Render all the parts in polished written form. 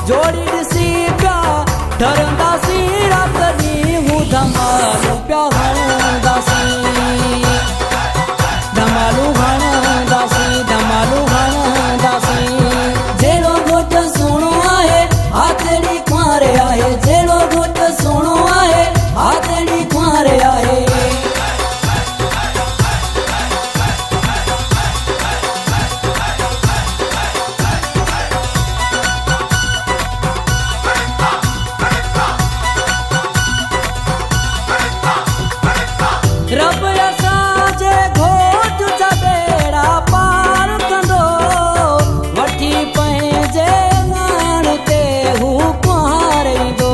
जोड़ी ॾिसी पिया डरंदासीं रात ॾींहुं हू धमालू पिया हणंदासीं धमालू हणंदासीं धमालू हणंदासीं जहिड़ो घोट सुहिणो आहे हाथड़ी कुंवारे आहे जहिड़ो घोट सुहिणो आहे हाथड़ी कुंवारे आहे रब असांजे घोट जा बेड़ा पार कंदो वठी पंहिंजे नाण ते हू कुंवारींदो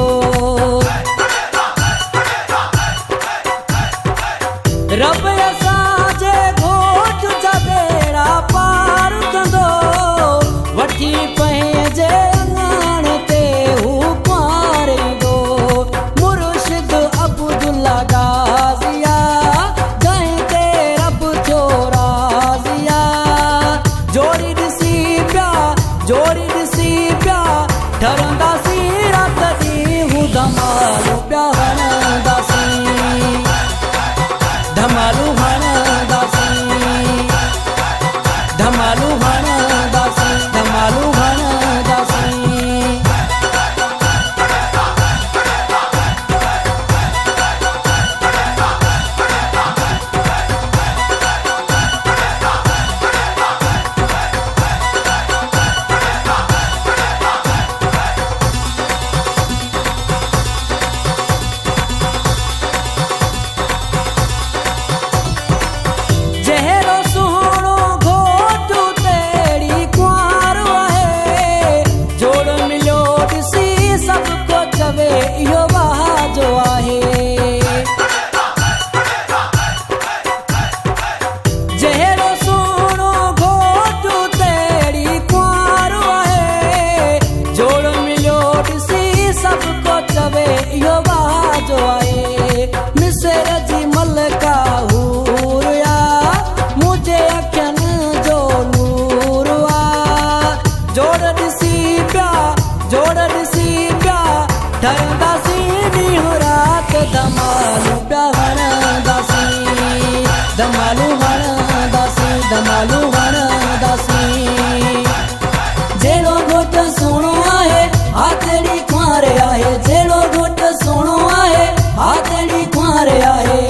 रब असांजे घोट जा बेड़ा पार कंदो वठी पंहिंजे नाण ते हू कुंवारींदो मुर्शिद अब्दुल्ला गाज़िया जोड़ी ॾिसी पिया डरंदासीं रात ॾींहुं हू धमालू पिया हणंदासीं धमालू हणंदासीं धमालू हणंदासीं धमालू हणंदासीं जहिड़ो सुहिणो घोट तेड़ी कुंवार आहे जोड़ मिलियो ॾिसी सभु को चवे इहो वाजो आहे जहिड़ो सुहिणो घोट तेड़ी कुंवार आहे जोड़ मिलियो ॾिसी सभु को चवे इहो वाजो आहे मिसर जी मलका हूर मुझे अखियनि जो नूर जोड़ ॾिसी पिया डरंदासीं ॾींहुं राति धमालू पिया हणंदासीं धमालू हणंदासीं धमालू हणंदासीं जहिड़ो घोट सुहिणो आहे हाथड़ी कुंवारे आहे जहिड़ो घोट सुहिणो आहे हाथड़ी कुंवारे आहे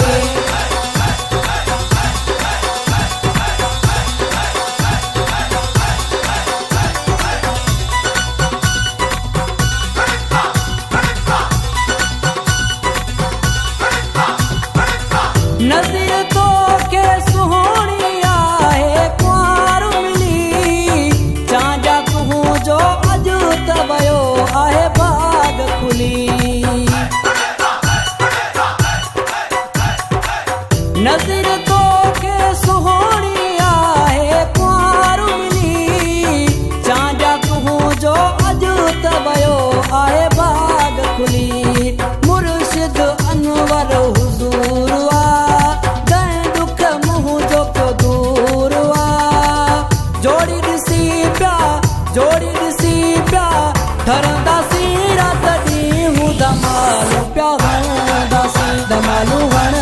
नज़ीर तो के सुहिणी आहे कुंवार मिली चांजा तूं जो अॼु त वियो आहे बाग खुली नज़ीर तो के सुहिणी आहे कुंवार मिली चांजा तूं जो अॼु त वियो आहे बाग खुली मुर्शिद अनवर हुज़ूर जोड़ी ॾिसी पिया डरंदासीं रात ॾींहुं धमालू पिया हणंदासीं धमालू हण